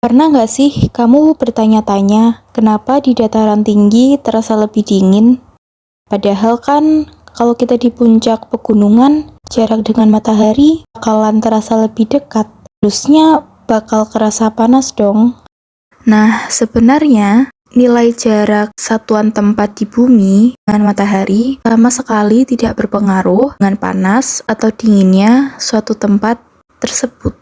Pernah nggak sih kamu bertanya-tanya kenapa di dataran tinggi terasa lebih dingin? Padahal kan kalau kita di puncak pegunungan, jarak dengan matahari bakalan terasa lebih dekat. Harusnya bakal kerasa panas dong. Nah, sebenarnya nilai jarak satuan tempat di bumi dengan matahari sama sekali tidak berpengaruh dengan panas atau dinginnya suatu tempat tersebut.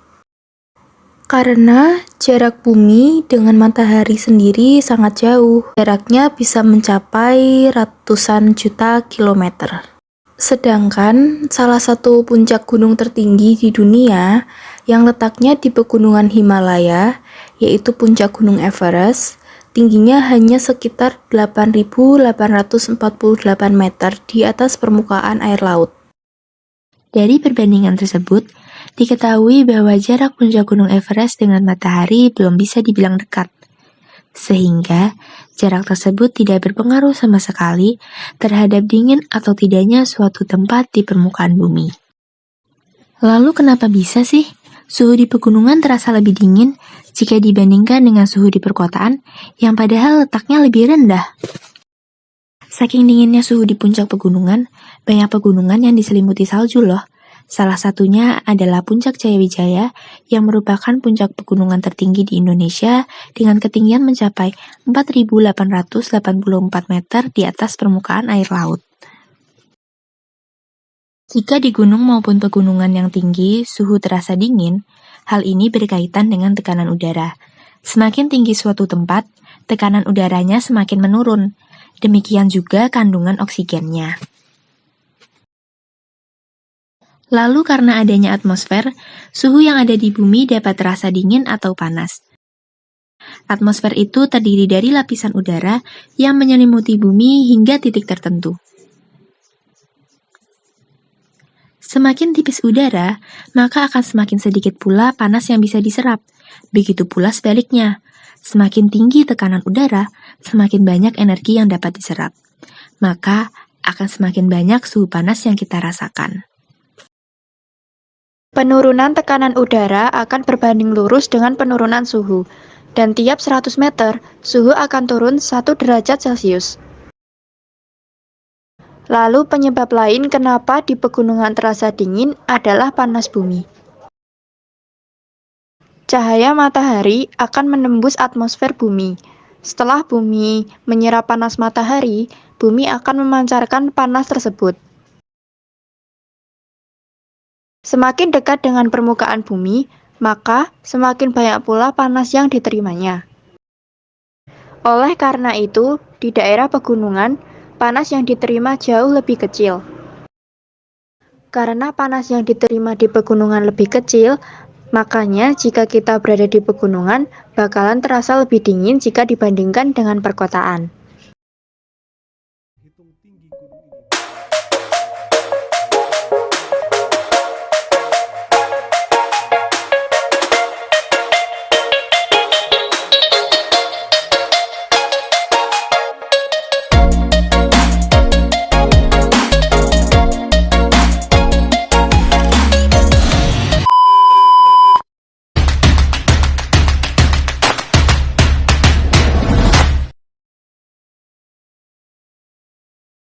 Karena jarak bumi dengan matahari sendiri sangat jauh. Jaraknya bisa mencapai ratusan juta kilometer. Sedangkan salah satu puncak gunung tertinggi di dunia yang letaknya di pegunungan Himalaya, yaitu puncak Gunung Everest, tingginya hanya sekitar 8.848 meter di atas permukaan air laut. Dari perbandingan tersebut, diketahui bahwa jarak puncak Gunung Everest dengan matahari belum bisa dibilang dekat, sehingga jarak tersebut tidak berpengaruh sama sekali terhadap dingin atau tidaknya suatu tempat di permukaan bumi. Lalu kenapa bisa sih suhu di pegunungan terasa lebih dingin jika dibandingkan dengan suhu di perkotaan yang padahal letaknya lebih rendah? Saking dinginnya suhu di puncak pegunungan, banyak pegunungan yang diselimuti salju loh. Salah satunya adalah Puncak Jayawijaya yang merupakan puncak pegunungan tertinggi di Indonesia dengan ketinggian mencapai 4.884 meter di atas permukaan air laut. Jika di gunung maupun pegunungan yang tinggi suhu terasa dingin, hal ini berkaitan dengan tekanan udara. Semakin tinggi suatu tempat, tekanan udaranya semakin menurun. Demikian juga kandungan oksigennya. Lalu karena adanya atmosfer, suhu yang ada di bumi dapat terasa dingin atau panas. Atmosfer itu terdiri dari lapisan udara yang menyelimuti bumi hingga titik tertentu. Semakin tipis udara, maka akan semakin sedikit pula panas yang bisa diserap. Begitu pula sebaliknya, semakin tinggi tekanan udara, semakin banyak energi yang dapat diserap. Maka akan semakin banyak suhu panas yang kita rasakan. Penurunan tekanan udara akan berbanding lurus dengan penurunan suhu, dan tiap 100 meter, suhu akan turun 1 derajat Celcius. Lalu penyebab lain kenapa di pegunungan terasa dingin adalah panas bumi. Cahaya matahari akan menembus atmosfer bumi. Setelah bumi menyerap panas matahari, bumi akan memancarkan panas tersebut. Semakin dekat dengan permukaan bumi, maka semakin banyak pula panas yang diterimanya. Oleh karena itu, di daerah pegunungan, panas yang diterima jauh lebih kecil. Karena panas yang diterima di pegunungan lebih kecil, makanya jika kita berada di pegunungan, bakalan terasa lebih dingin jika dibandingkan dengan perkotaan.